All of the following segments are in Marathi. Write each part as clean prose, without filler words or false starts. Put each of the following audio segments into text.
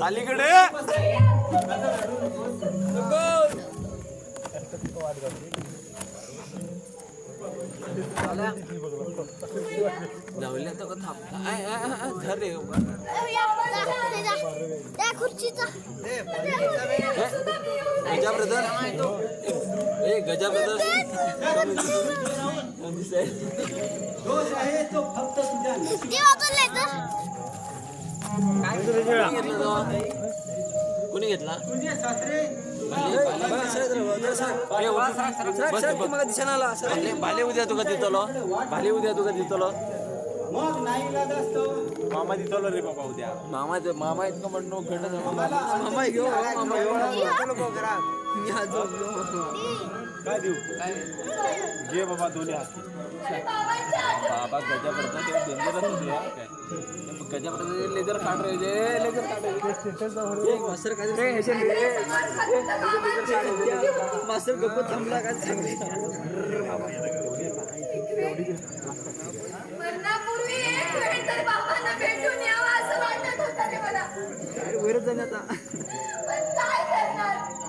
अलीकडे धावल्या तर धर रे गजा ब्रदर गजा ब्रदर कोणी घेतला भाले उद्या तुका दितलो भाले उद्या तुका दितलो मामा दितलो रे बाबा उद्या मामा इतकं म्हणणं घट मामा घेऊ काय देऊ घे बाबा दोन्ही हात बाबा गजा पडतात गजा पडतात लेजर काढ रे लेजर काढ मास्तर काय मास्तर गप्प थांबला काय सांगले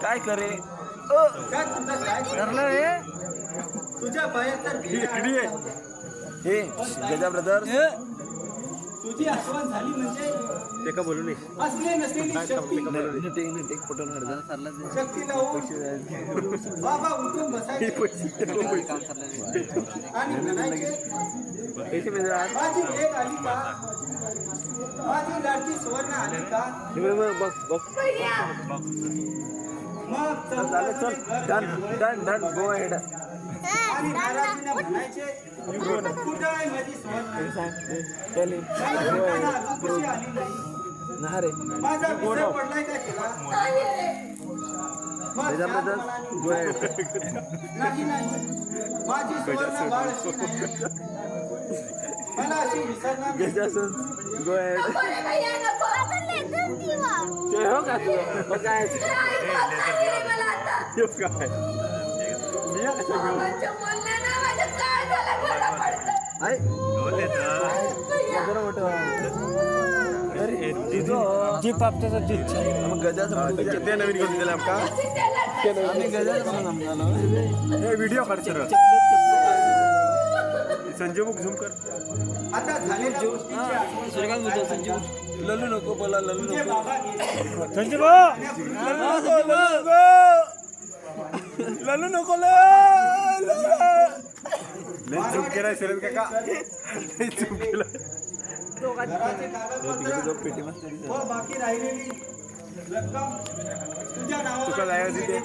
काय करे ठरलं हे तुझ्या पायात तर हे गजा ब्रदर तुझी आठवण झाली म्हणजे ते का बोलू नये असले नसलेली शक्ती फोटो शक्ती लावून बाबा उठून बसायचे आणि म्हणायचे माझी लेक आली का माझी लाडकी सुवर्ण आली का मग चल डन डन डन गो हेड आणि महाराजांना म्हणायचे कुठं आहे माझी सुवर्ण माझी भेटायला अजून कशी आली नाही माझा विसर पडलाय का तिला मग नाही नाही माझी सुवर्ण बाळ अशी नाही मला अशी विसरणार नाही. गो हेड ते हो का तू काय जीप आपल्याचा जीप ते नवीन घेऊन दिले आमका व्हिडिओ काढ सर संजय बुक झूम कर आता झालेल्या गोष्टीची आठवण सूर्यकांत बोलतो संजीव लल्लू नको बोला लल्लू तुझे नको बाबा गेले. संजय भाऊ लल्लू नको लय झूम केला शरद काका लय झूम केला घराचे कागदपत्र व बाकी राहिलेली रक्कम तुझ्या नावावर तुका जायचं तिथे?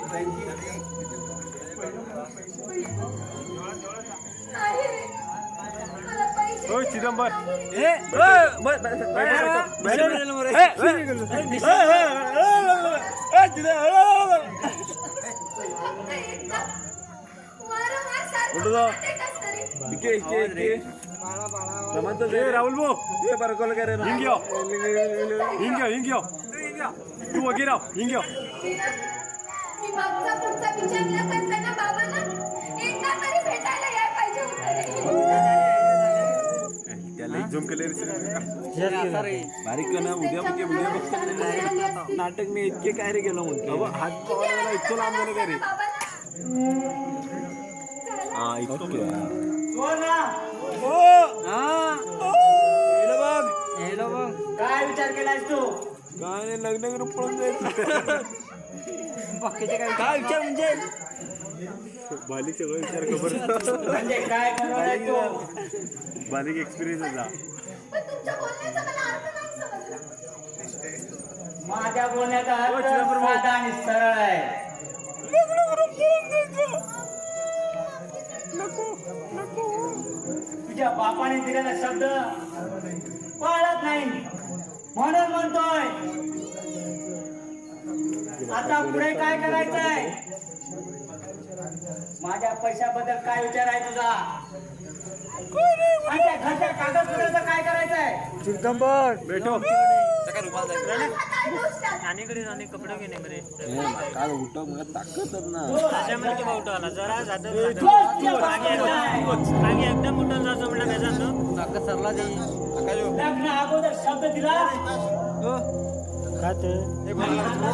होय चिदंबर राहुल भाऊ हिंग्यो तू वगैरे राव हिंग्यो मी मागचा पुढचा विचारला तर त्यांना बाबांना एकदा तरी भेटायला यायला पाहिजे होतं. त्याला झूम केले बारीक ना उद्या उद्या बघतो नाटक मी इतके काय रे गेलो म्हणतो हात पावायला इतकं लांब झालं का रे बाबांना हा इतकं काय विचार केलास तू काय नाही लग्न करून पळून जायचं काय विचार म्हणजे बालिक सगळं विचार खबर म्हणजे काय करणार तू बालिक एक्सपिरियन्स होता पण तुमच्या बोलण्याचा मला अर्थ नाही समजला. माझ्या बोलण्याचा अर्थ साधा आणि सरळ आहे तुझ्या बापाने दिलेला शब्द पाळत नाही म्हणून म्हणतोय आता पुढे काय करायचंय माझ्या पैशाबद्दल काय विचार आहे तुझा आणि त्या घरच्या कागदपत्राचं काय करायचंय भेटो काय उठव मग ताकदच ना लग्न अगोदर शब्द दिला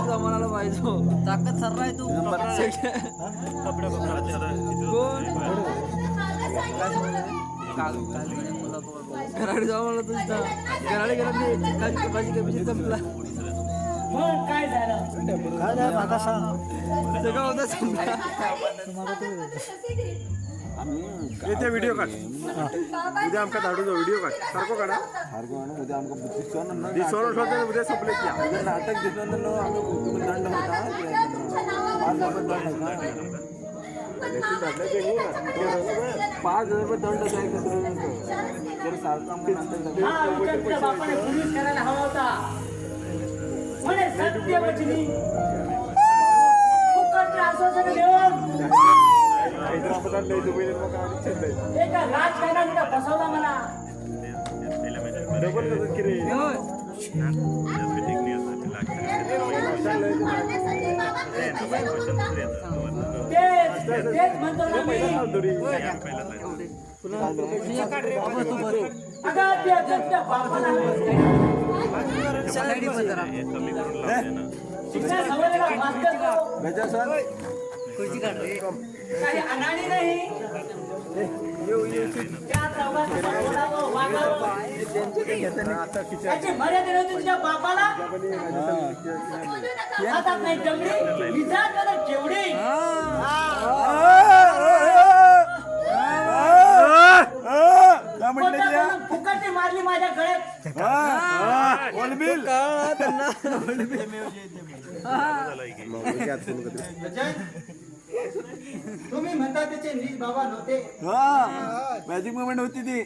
जमानाला पाहिजे ताकद सर्राय तू घराडे जाऊ मला तुझ्या घराडे घरात भाजी कमी संपला मग काय झालं सगळं होतं संपला येते व्हिडिओ काढ उद्या आमका धाडू जाऊ व्हिडिओ काढ सारखं काढा उद्या आमका दिसवलं ठेवतो उद्या संपले की उद्या नाटक दिसल्यानंतर आम्ही दंड होता 5,000 रुपये दंड द्यायचं सारखं हा विचार तुझ्या बापाने पूर्वीच करायला हवा होता म्हणे सत्य वचनी फुकटचे आश्वासन देऊन हैदराबाद लय दुबई चेन्नई एका राजकारणाने फसवला मला डबल कसं किरे तेच म्हणतो ना मी अगं ते तुझ्या बापाला शिक्षण समजलेला मास्तर तो. काही अनाडी नाही त्या चौघांचं बोलावं, वागावं. त्याची मर्यादा नव्हती तुझ्या बापाला हातात नाही जमली विचार मला केवढी फुकटने मारली माझ्या गळ्यात तुम्ही म्हणता त्याचे नीच बाबा नव्हते मॅजिक मुवमेंट होती ती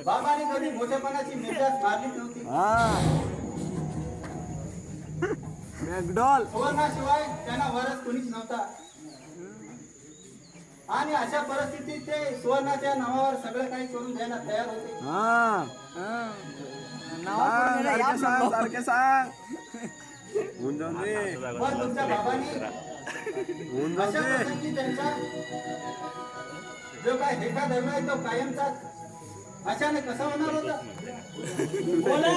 बाबाने कधी मोठेपणाची मिरजाच मारलीच नव्हती मॅकडॉल सुवर्णाशिवाय त्यांना वरच कोणीच नव्हता आणि अशा परिस्थितीत ते सुवर्णाच्या नावावर सगळं काही करून द्यायला तयार होते सारखे सांग होऊन जाऊन दे पण तुमच्या बाबांनी होऊन अशा जाऊन दे प्रसंगी त्यांचा जो काय हेका धर्म आहे तो कायमचा अशाने कसा होणार होता बोला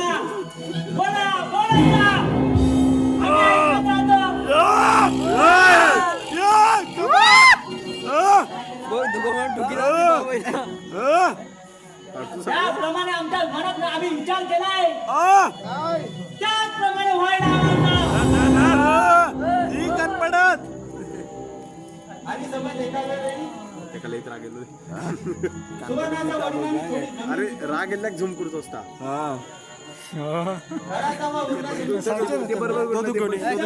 बोला बोला त्याप्रमाणे आमच्या मनात आम्ही विचार केलाय त्याचप्रमाणे व्हायला पडत आणि समज एखाद्या वेळी एका लईत राग येतो सुवर्णाच्या वडिलांनी थोडी जमीन अरे राग येल्याक झूम करतो असता घरात जावा, उरला ते बरोबर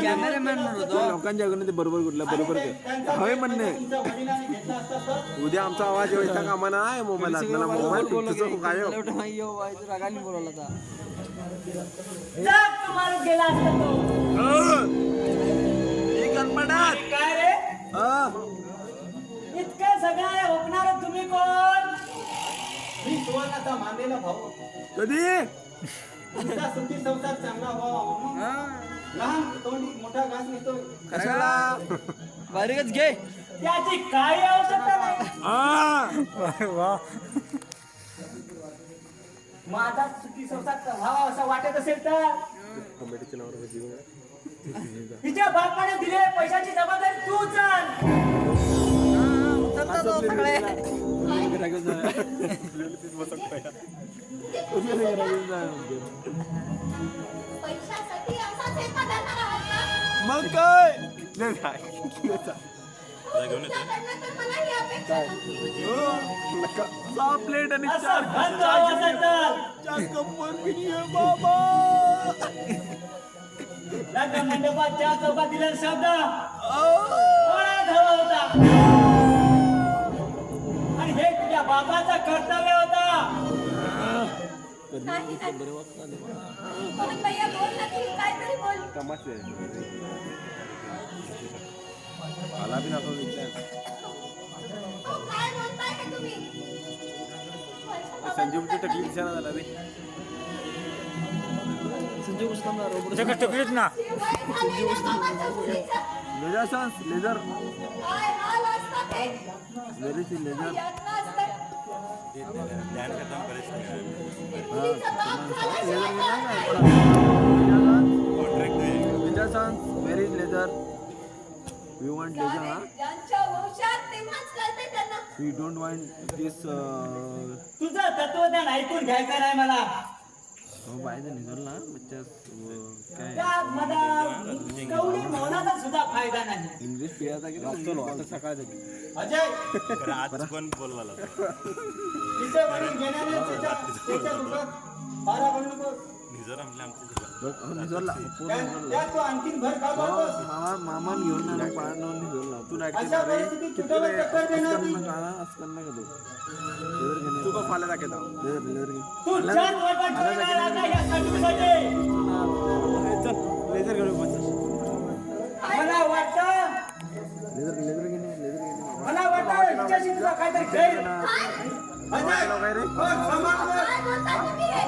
कॅमेरामॅन होतो लोकांच्या अगोदर ते बरोबर कुठलं बरोबर काय हवे म्हणणे तुमच्या वडिलांनी घेतला असता तर उद्या आमचा आवाज येता कामा नाही मोबाईल आपल्याला मोबाईल तुझं काय हो? रागाने बोलवला होता गेला असता तो हे गणपणात काय रे हा इतकं सगळं होणार तुम्ही कोण मी सुवर्णाचा मानलेला भाऊ कधी तुमचा सुखी संसार चांगला व्हावा म्हणून लहान तोंडी मोठा घास घेतोय कशाला बारीकच घे त्याची काही आवश्यकता नाही वा माझा सुखी संसार व्हावा असं वाटत असेल तर तिच्या बापाने दिले पैशाची जबाबदारी तू उचल पैशासाठी असाच एका धरणार आहात का? मग काय तुमच्याकडनं तर मला ही अपेक्षा नव्हती. 6 प्लेट आणि असं बंद व्हावं असेल तर 4 कप बाबा लग्न मंडपात ज्या चौकात दिलेला शब्द कोणाला हवा होता आणि हे तुझ्या बाबाचं कर्तव्य होता नाही, नाही. मोहन भैया बोल ना, तू काहीतरी बोल. आला बी नको अहो, काय बोलताय हे तुम्ही? संजीवची टकली दिसायला झाला रे सगळं टकलीच ना हे वय झालंय ना बाबाच्या मुलीचं. लेझर सांस लेझर काय हाल असतात हे? लेझरची लेझर यातनं असतं. मुलीचं बाप झाल्याशिवाय काय नाही. लेझर सांस where is leisure we want leisure हा ज्यांच्या वंशात तेव्हाच कळते त्यांना. वी डोंट वॉन्ट दिस तुझं तत्वज्ञान ऐकून घ्यायचं नाही मला पाहिजे निघाल ना बच्चा काय त्या मला कवडी मौनाचा सुद्धा फायदा नाही इंग्लिश पियाचा की आता सकाळचा अजय आज कोण बोलवाला तिचे वडील गेल्याने त्याच्या दुकानात 12 बनू नकोस. निघाला त्यात तू आणखीन भर का पाडतोस? मामा घेऊन ना पाळणं निघाला तू अशा परिस्थितीत तुझ्यावर टक्कर देणार ती. तू का फाला दाखवता लेझर घे तू जात वाटत ठेवणार आता या संधीसाठी. लेझर घेऊन मला वाटतं लेझर घे लेझर घे मला वाटतं हिच्याशी तुला काहीतरी खेळ. अजय, काय रे बघ, सांभाळ बघ. काय बोलताय तुम्ही हे?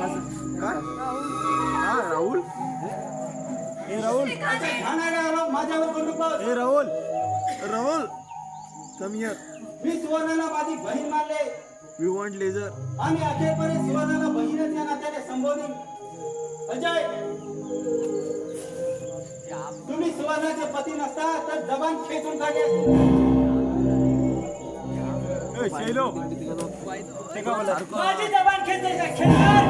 काय हा राहुल ए राहुल अजय, ठाण्याला आलो, माझ्यावर बोलू नकोस. ए राहुल राहुल कम हियर मी सुवर्णाला माझी बहीण मानले वी वॉन्ट लेझर आणि अखेरपर्यंत सुवर्णाला बहीणच या नात्याने संबोधीन. अजय, तुम्ही सुवर्णाचे पती नसता तर जबान खेचून काढली असती. शैलो माझी जबान खेचायचा खेळणार.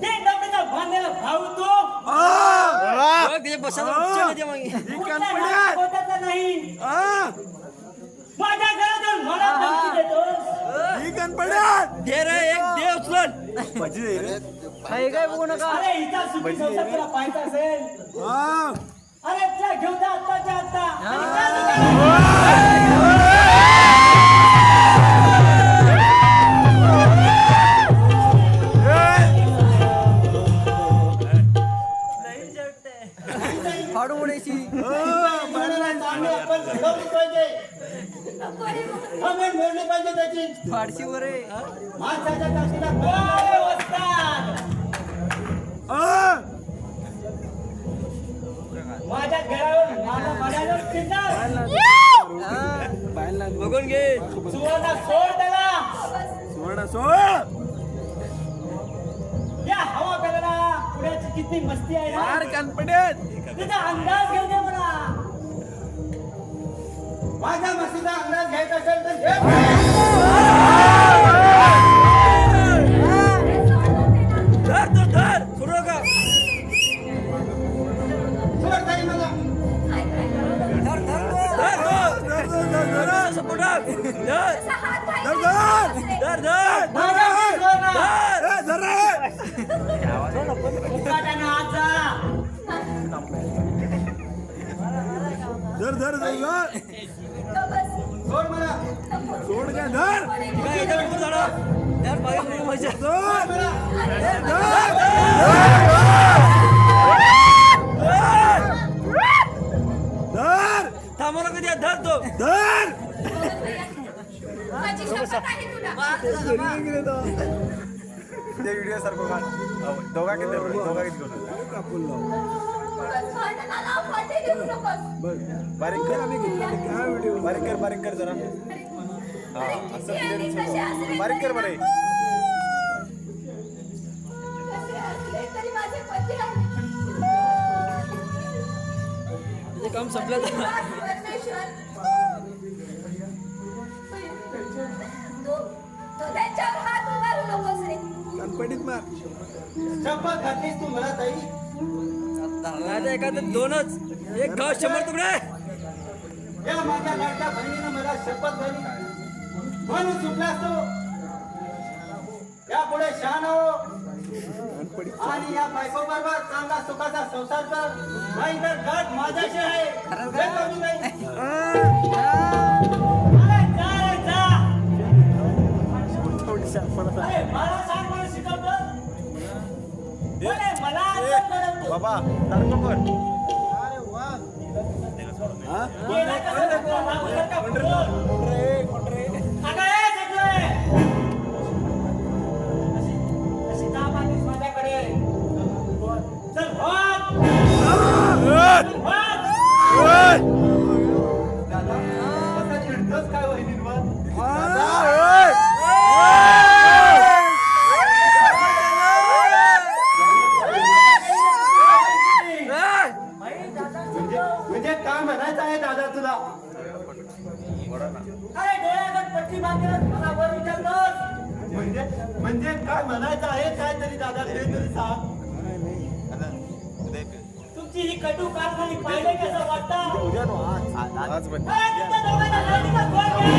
ते डबडीचा बांधलेला भाऊ तो कुठल्या नावात बोलायचा नाही. माझ्या घरातून मला धमकी देतोस. काय बघू नका अरे हिचा सुखी संसार तुला पाहायचा असेल. अरे तुला घेऊन जा आत्ताच्या आत्ता. आणि त्या दुकानात फाडू उडायची महिन्याला चांगले आपण घडवली पाहिजे. नको रे मोहन. कमेंट मिळली पाहिजे त्याची. फाडशी वर आहे माणसाच्या काशीला गोळे वसतात. माझ्या घरावर माझा माझ्यावर चिंता. बघून घे सुवर्ण सोड त्याला. सुवर्ण सोड या हवा पेला पुण्याची किती मस्ती आहे ना. फार कॉन्फिडेंट तुझा अंदाज घेऊ दे मला. माझ्या मस्तीचा अंदाज घ्यायचा असेल तर घे. सोड ताई मला. असा हात काय मुकाट्यानं आत जा. धर धर धर धर. तो बस. सोड मला. सोड काय धर. काय येतं बघू जरा. यार बाहेर नाही मजा. धर थांबवलं कधी धर तो. धर. माझी शपथ आहे तुला. ते व्हिडिओ सारखं काढ. दोघा किती करू. भांडणाला फाटे देऊ नकोस. बारीक कर. बारीक कर जरा. अरे किती आणि कसे असले बारीक कर बरे. कसे असले तरी माझे पती आहे. काम संपलं. परमेश्वर तू त्यांच्यावर हात उगारू नकोस रे. कणपणीत मार. शपथ घातलीस तू मला ताई. दादा एखादं दोनच. एक गाव 100 तुकडे. या माझ्या लाडक्या बहिणीनं मला शपथ दिली म्हणून चुकलास तू. यापुढे शहाण हो आणि या बायको बरोबर चांगला सुखाचा संसार कर. नाही तर घाट माझ्याशी आहे. येतो मी बाई. अरे जा रे जा. अरे मला सांग मला शिकवतो. अरे मला आता कळलं. बाबा सारखं कर. गेला का सगळं? लागू शकता फुटबॉल. अगं ए सगळे. अशी दाब आलीस माझ्याकडे. चल भाग. दादा आता चिडतोस काय वहिनींवर? म्हणजे काय म्हणायचं आहे दादा तुला? अरे डोळ्यावर पट्टी बांधून मला वर विचारतोस. म्हणजे काय म्हणायचं आहे काय तरी दादा ते तरी सांग. तुमची ही कटू कारखानी पाहिले कसं वाटतं? आज पण अरे तुमच्या दोघांना लाईनीचा गोळ घ्या.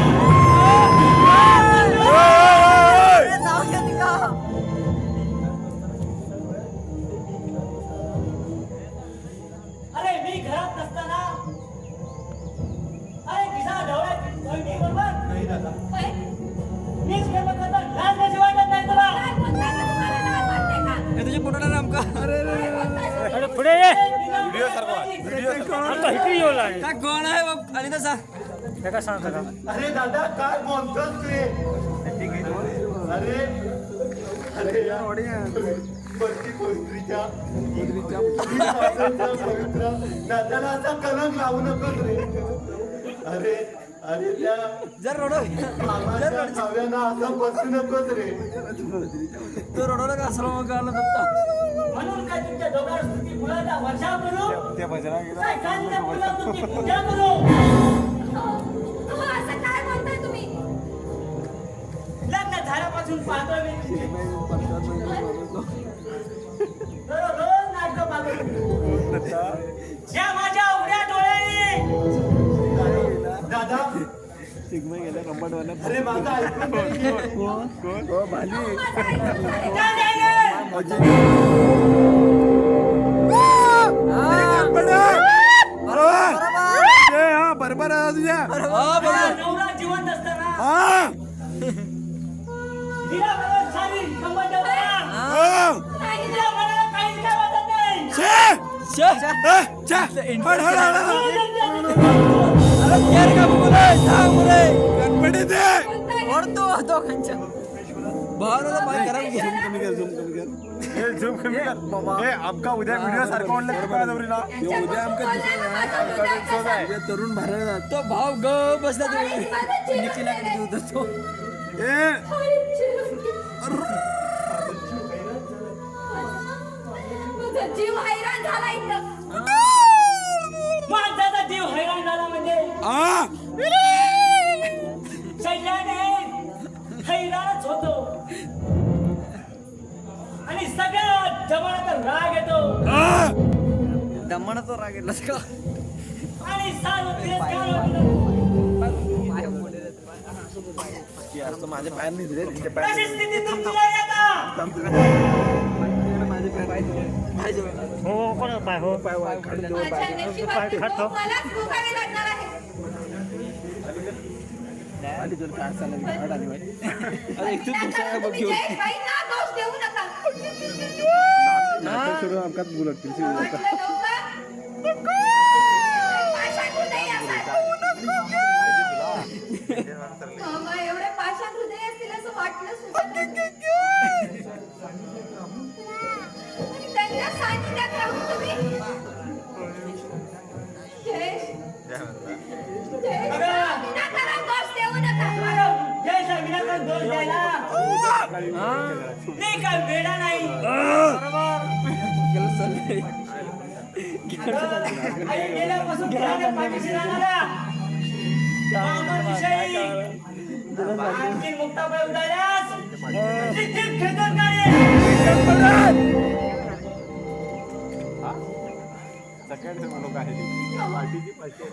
अरे मी घरात नसताना अरे दिसा ढवळ्यात बहिणी बरोबर नाही दादा. होय? मीच केलं तर लाज कशी वाटत नाही तुला? काय बोलताय का? तुम्हाला लाज वाटते का? हे तुझ्या पोटाला आमका. काय बोलताय तुम्ही? अरे पुढे ये. व्हिडिओ सारखं आता इकडे येऊ लागले. काय कोण आहे बाप आणि तसा. त्याला सांगता का? अरे दादा काय बोलतोस तू? अरे अरे पती पवित्रीच्या पवित्र दादाला असा कलंक लावू नकोस रे. अरे अरे त्या जर रडो. मामाच्या नव्यानं असं बसू नकोस रे. तो रडवला का असला मग आला फक्त. म्हणून काय तुमच्या दोघांवर स्तुती मुलाचा वर्षाव करू? त्या भजना गेला. काय कांद्या मुला तुमची पूजा करू? असं काय बोलताय तुम्ही? लग्न झाल्यापासून पाहतोय मी तुझी. रोज नाटकं पाहतोय. या माझ्या उघड्या डोळ्याने दादा अरे माझा ऐकून तरी घे. काय झालं? बरोबर आहे तुझ्या. माझा नवरा जिवंत असताना तिला बरोबर शारीरिक संबंध होता. तिला मनाला काहीच काय वाटत नाही. गणपती दे. ओढतो दोघांच्या. भावाला बाय करा. झूम कमी कर. हे आमका उद्या व्हिडिओ सारखं ऑनलाईन उद्या आमका तरुण भारत. तो भाव ग बसला तुम्ही. निखिला कडे देऊ तो. माझा जीव हैराण झाला इथं. माझा जीव हैराण झाला म्हणजे शैल्याने हैराणच होतो आणि सगळ्या जमानाचा राग येतो दमणाचा राग येतला का. आणि साल तिरस्कार माझ्या पायाने कशी स्थिती तुमची आहे आता? पाय हो माझ्या नशिबात खातो. मलाच भोगावे लागणार आहे. त्यासाठी तुम्ही जयेशबाईंना दोष देऊ नका. आमकाच बोलत म्हटलं लवकर. पाषाण हृदय असाल. बाबा, एवढे पाषाण हृदय असतील असं वाटलं सुद्धा नाही. आणि त्यांच्या सानिध्यात राहून तुम्ही जयेश, विनाकारण दोष देऊ नका.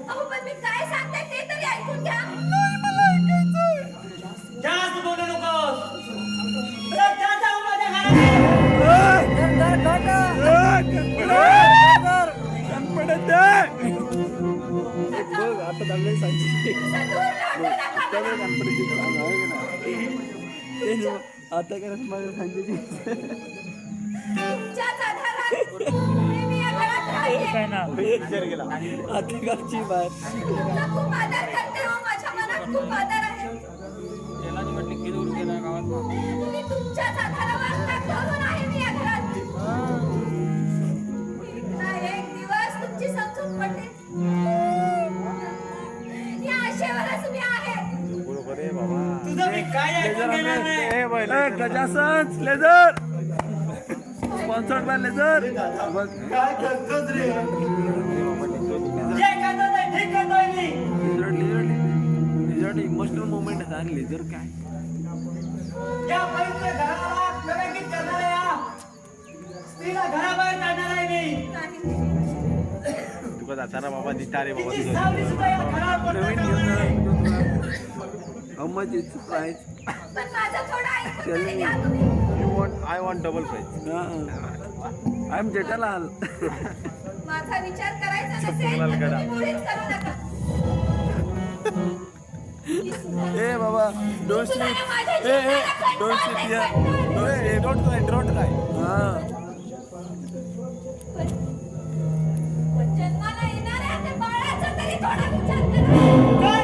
अहो, पण मी काय सांगते ते तरी ऐकून घ्या. जास्त बोलू नकोस. जा जाऊ माझ्या घरात. असं दूर लोटू नका मला. आता करत माझ्या सांगितली तुमच्याच आधारात मी या घरात राहते. काय ना आता करची बात तुमचा खूप आदर करते हो. माझ्या मनात खूप आदर आहे. तुम्ही तुमच्याच आधारावर धरून आहे मी या घरात. एकदा एक दिवस तुमची समजूत पडते. या आशेवरच मी आहे. तुझं मी काय ऐकून घेणार नाही. गजासन लेझर स्पॉन्सर्ड बाय लेझर. जे करतो ते ठीक करतोय मी. इमोशनल मोमेंट आहे आणि लेझर काय या पवित्र घराला कलंकित करणाऱ्या स्त्रीला घराबाहेर काढणार आहे मी. नाही. तुका जाताना बाबा दिसता रे बाबा तिची सावली सुद्धा या घरावर पडणार नाही. हाऊ मच इज प्राइस पण माझं थोडं ऐकून तरी घ्या तुम्ही. I want double price. I am Jethalal माझा विचार करायचा नसेल तर तुम्ही मुळीच करू नका. ए बाबा डोंट तुम्हाला स्लीप. माझ्या ए जीवनाला डोंट कंटाळा स्लीप येतोय. Here. Don't try don't try. पण जन्माला येणाऱ्या त्या बाळाचा तरी थोडा विचार करा.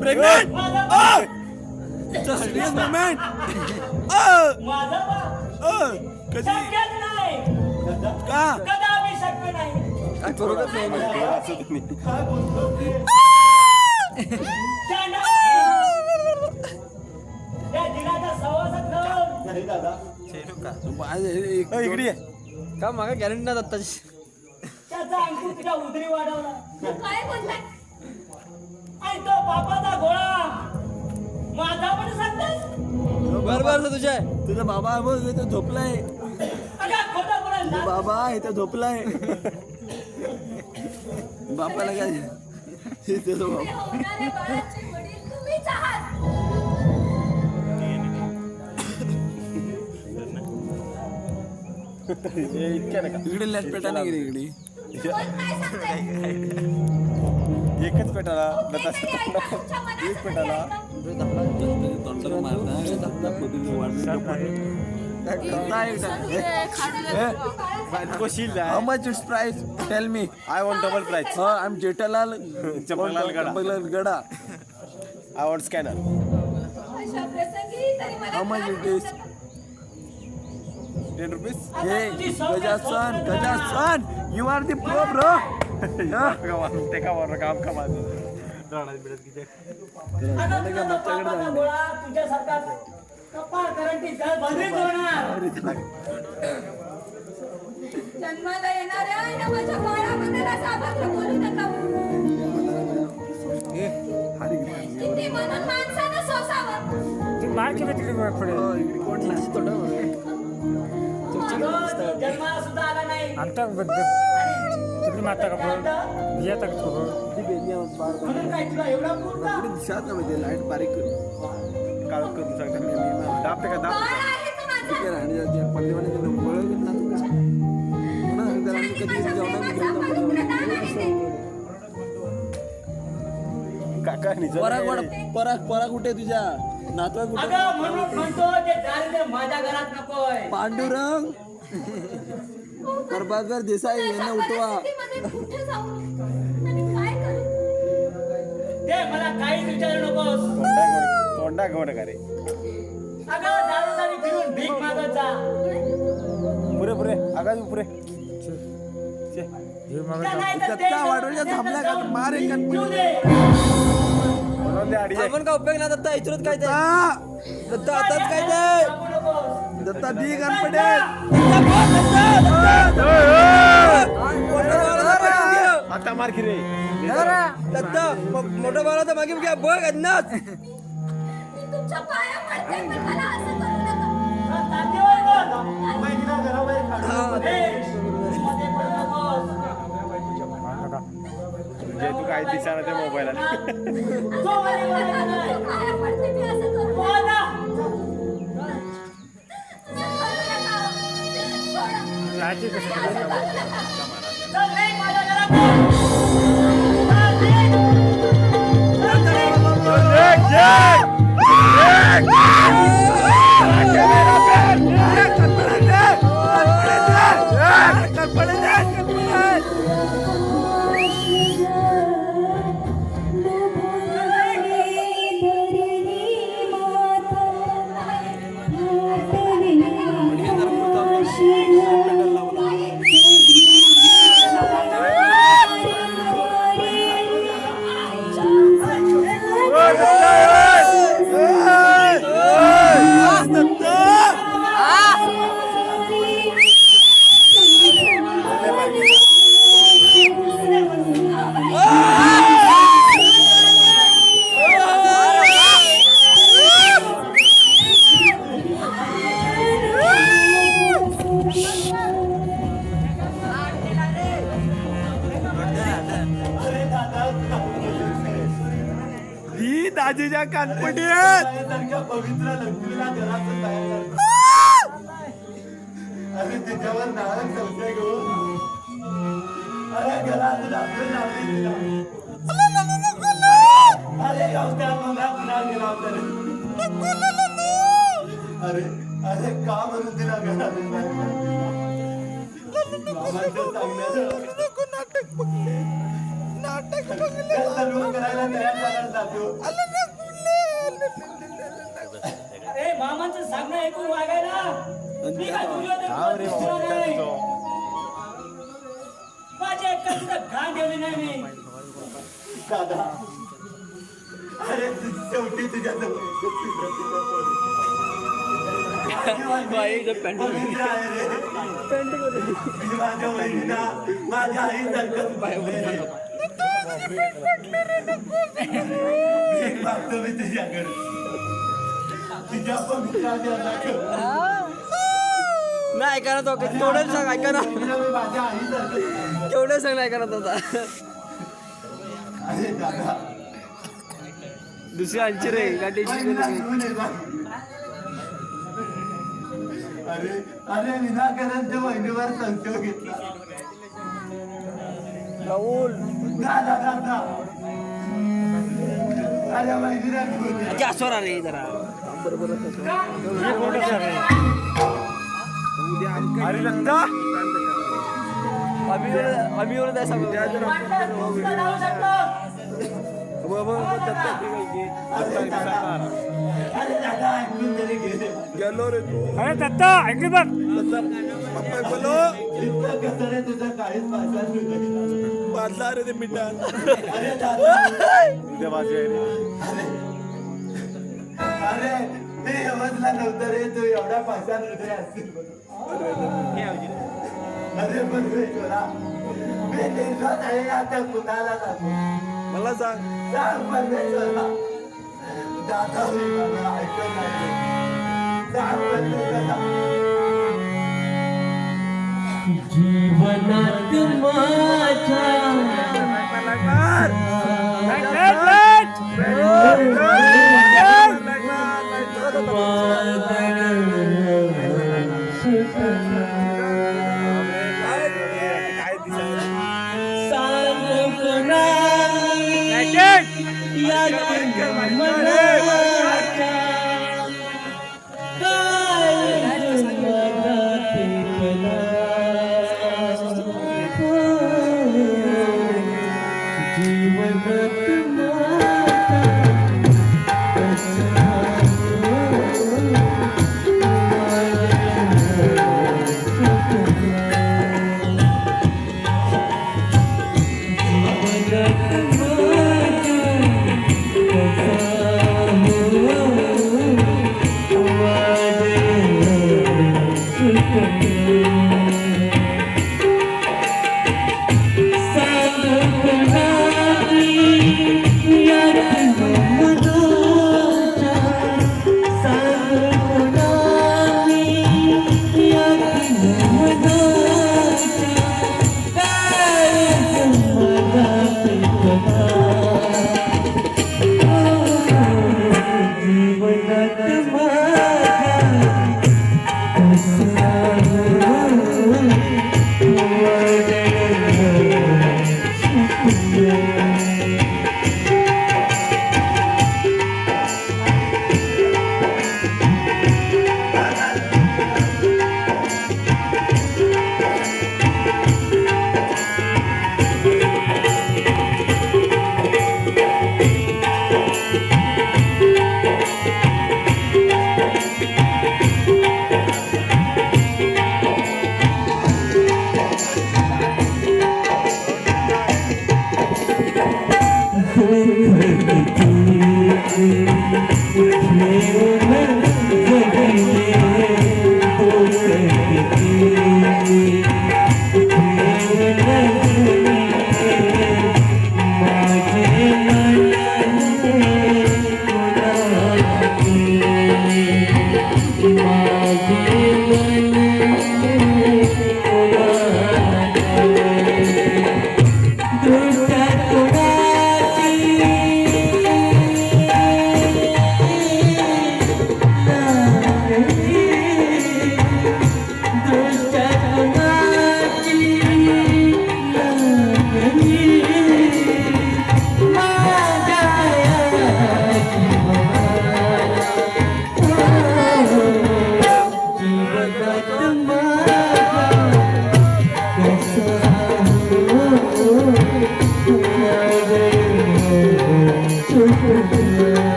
प्रेग्नेंट. सिरियस मोमेंट माझा बाप कधी शक्यच नाही. का कदापि शक्य नाही. काय बरोबर नाही चांडा. त्या दिलाचा सहवासात राहून इकडे ये. का मागा गॅरंटी नाही आत्ताची त्याचा अंकुर तुझ्या उदरी वाढवला. काय बोलताय? आणि तो बापाचा गोळा माझा पण सांगतोस. बरोबर तुझा बाबा बघ इथं झोपलाय. अगं खोटं बोलायला बाबा इथं झोपलाय. बापाला काय इथं तो हे होणाऱ्या बाळाचे वडील तुम्हीच आहात. इतक्या नका. इकडे लॅट पेटाने गेली इकडे कोण काय सांगताय? एकच पेटाला काहीतरी ऐका. तुमच्या मनात एक पेटाला तोंडाला मारता how much it's price tell me I want double price. I am Jethalal Champaklal Gada. Champaklal गडा आय वॉन्ट स्कॅनर. अशा प्रसंगी तरी मला हाऊ मच त्रास इट देऊ इज नका. 10 रुपीज. हे गजासन you are the pro bro ते का वर काम का माझं राणात बिडत किती. आता तुझा तो बापाचा गोळा तुझ्यासारखा कपाळ करंटी भरीत होणार. जन्माला येणाऱ्या या माझ्या बाळाबद्दल असं अभद्र बोलू नका. किती म्हणून माणसानं सोसावं. ती मार केली तिकडे पुढे जन्माला सुद्धा आला नाही. आता तिकडे माता का बिया तक म्हणून काय तुला एवढा पूर्ण लाईट बारीक काळ करून सांगता दाबते का दाब. बाळ आहे का माझं? आणि पडदेवाने ओळख माझ्या काका निजम पराग कुठे तुझ्या नातवा कुठे अगं म्हणून म्हणतो ते दारिद्र्य माझ्या घरात नकोय. पांडुरंग प्रभाकर देसाई यांना उठवा. परिस्थितीमध्ये कुठे जाऊ आणि काय करू? ते मला काहीच विचारू नकोस. तोंडा गोड का रे अगं दारोदारी फिरून भीक मागत जा. पुरे पुरे आगाज पुरे त्या नाही तर ते वाढवल्या थांबल्या का? जाऊन मार एक जीव दे. बनवून दे अडीच आपण का उपयोग ना दत्ता इथूनच काय ते दत्ता आताच काय ते सांगू नकोस. दत्ता दी गणपडे आता मार की रे दत्ता मोठा बाळा तर मागे घ्या बघ अन्नाच मी तुमच्या पाया पडते पण मला असं करू नका. हा, तात्यावर बघ. महिला घराबाहेर काढून हे, मध्ये पडू नकोस. म्हणजे तू काय दिसाना ते मोबाईल तो मध्ये पडू नकोस. पाया पडते मी असं करू तो नका. आता. राहायची कसं करायचं? चल रे, माझ्या घरात ये. चल रे. ही दाजीच्या कानपटी सारख्या पवित्र लक्ष्मीला घरातून बाहेर काढतो. अरे तिच्यावर नारळ संशय घेऊन अरे घरातून आपलं नाव नाही दिलं. अरे गावत्या मला पुन्हा गेला होता रे. अरे अरे का म्हणून तिला घरातून बाहेर काढलं? बाबांच्या सांगण्याचं लग्न करायला तयार करायला जातो. अरे मामांचं सांगणं ऐकून वागायला मी काय तुझ्या थांब रे बाबा नाही. काय तुझं? माझ्या एका तुझं घाण ठेवली नाही मी. दादा अरे शेवटी तुझ्या जवळ माझ्या वहिनीला माझ्या आईसारखं एक मागतो मी तुझ्याकडे तुझ्या पवित्राच्या नाही ऐका ना तो तेवढं सांग ऐका ना मी माझ्या आईसारखं तेवढं सांग ऐका ना दादा अरे दादा दुसरी आणची रे अरे अरे विनाकारणच्या बहिणीवर संशय घेतला. राहुल दादा दादा अरे बहिणीला घेऊन ये. जास्वर रे जरा अरे दत्ता आम्ही एवढं नाही सांगू वाटलं तू सुद्धा जाऊ शकतो. अरे दादा ऐकून तरी घे. गेलो रे तू अरे दत्ता ऐकली बघ पप्पा बोलो इतकं कसं रे तुझं काहीच भाषा नाही. बादला रे ते मिठा अरे दादा उद्या वाजू आहे रे अरे ते समजला नव्हतं रे तू एवढा भाषा नव्हते असतील अरे पण छोरा मी निर्घात आहे आता कुणाला सांगू मला सांग सांग परमेश्वरा दादा मी मला ऐकत नाही सांग परमेश्वरा जीवनात काय दिसायला सांगू कोणाला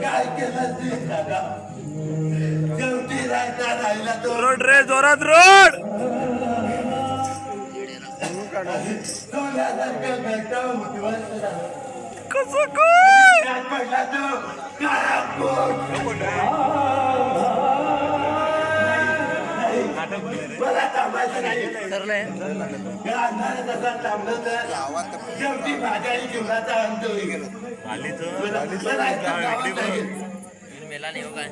काय केलं ते दादा शेवटी राहता राहिला तो रोड रे जोरात रोड सोन्यासारखं घरटं उद्ध्वस्त झालं कसं काय पडला तो काळा कोट मला थांबायचं नाही तसा थांबलं तर शेवटी माझ्या जीवनाचा अंत होईल मेला नाही हो काय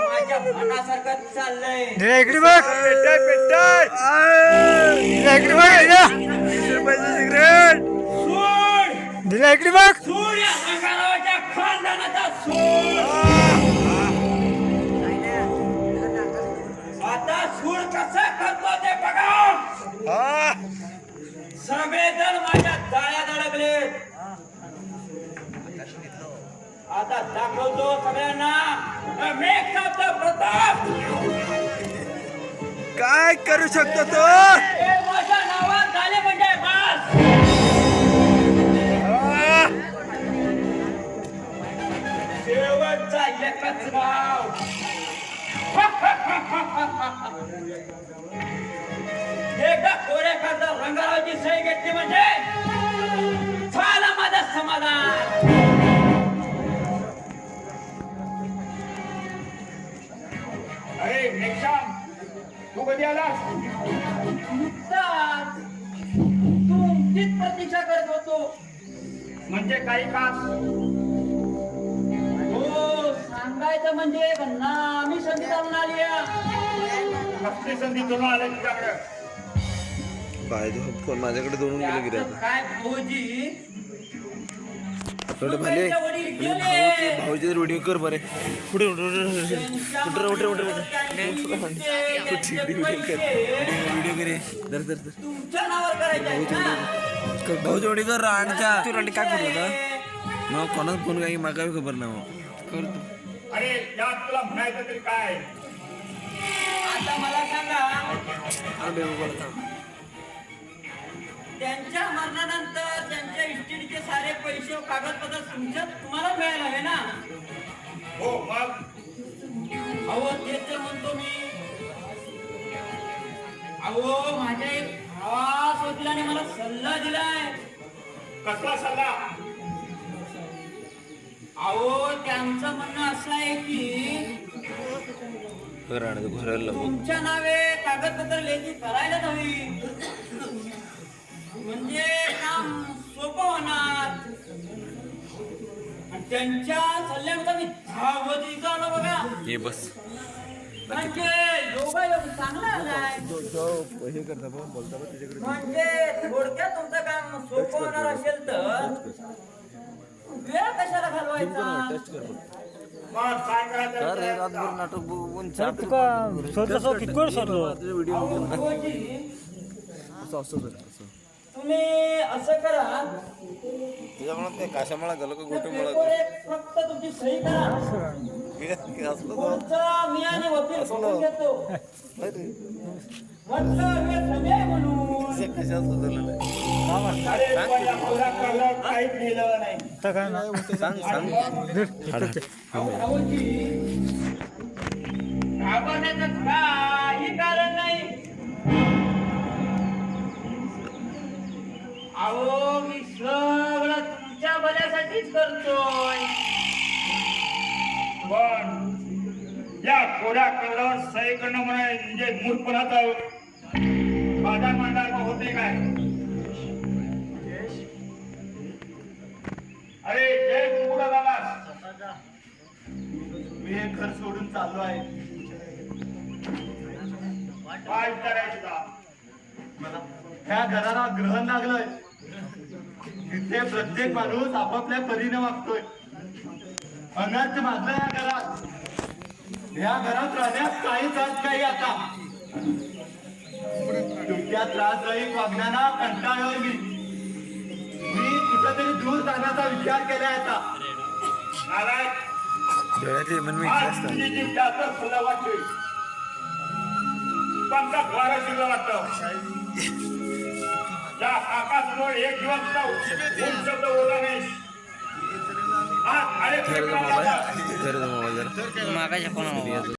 माझ्या मनासारखं चाललंय इकडे बघ इकडे बघ सिगरेट दिला इकडे बघ सूड या अंगारावाच्या खानदानाचा सूड आता सूड कसा करतो ते बघा सगळेजण माझ्या जाळ्यात अडकले आता दाखवतो सगळ्यांना मेघ शब्द प्रताप काय करू शकतो तो हे माझ्या नावात झाले म्हणजे बस एकच गाव. एकदा कोऱ्या कागदावर रंगारावची सही घेतली म्हणजे झालं माझं समाधान. अरे नेक्शाम, तू कधी आलास? तुमचीच प्रतीक्षा करत होतो. म्हणजे काही खास? हो, सांगायचं म्हणजे नामी संधी चालून आली आहे. कसली संधी चालून आली तुझ्याकडे? काय फोन माझ्याकडे दोन गेले गिरे आता काय भाऊजी, थोडे भाले त्यांच्या वडील गेले. भाऊजी व्हिडिओ कर बरे पुढे व्हिडिओ करे दर दर तुमच्या नावावर करायचं ना. भाऊजी व्हिडिओ कर आणच्या तू राणी काय करू आता मग कोणाच फोन काही मागा खबर ना कर तू. अरे यात तुला म्हणायचं तरी काय? आता मला सांगा, त्यांच्या मरणानंतर त्यांच्या इस्टेटचे सारे पैसे कागदपत्र तुम्हाला मिळायला हवे ना? हो मग अहो तेच तर म्हणतो मी. अहो माझ्या एक खास वकिलाने मला सल्ला दिलाय. कसला सल्ला? अहो त्यांचं म्हणणं असं आहे की तुमच्या नावे कागदपत्र लेखी करायला हवी, म्हणजे काम सोपं होणार. आणि त्यांच्या सल्ल्यानुसार मी धावत आलो बघा. ये बस म्हणजे योगायोग चांगला आलाय. म्हणजे थोडक्यात तुमचं काम सोपं होणार असेल तर वेळ कशाला घालवायचा? मग काय करायचं? रातभर नाटक बघून तुका शोधलं किती वेळ शोधलो तुम्ही असं करा, तुझ्याकडून ते काशामाळा झालं का गोटमाळा एक फक्त तुमची सही करा. पुढचं मी आणि वकील बघून घेतो. म्हटलं वेळ कमी आहे म्हणून. कशा सुधारलेलं अरे पण या पोराकडं काहीच लिहिलं नाही. सांग सांग घाबरण्याचं काही कारण नाही. अहो मी सगळं तुमच्या भल्यासाठीच करतोय. पण या कोऱ्या कागदावर सही करणं म्हणजे मूर्खपणाचा बाजार मांडणार होते काय? अरे जय तू कुठं झालास? मी हे घर सोडून चाललो आहे. काय करायचं? ह्या घराला ग्रहण लागलंय. तिथे प्रत्येक माणूस आपापल्या परीने वागतोय. अनर्थ मागलं या घरात. या घरात राहण्यास काहीच अर्थ नाही आता. तुमच्या त्रासदायक वागण्याला कंटाळलोय मी. मी कुठेतरी दूर जाण्याचा विचार केलाय आता. डोळ्यातले मन मी जास्त आकाशवर एक दिवस शब्द बोलला नाही. मोबाईल जरा मागाच्या कोणा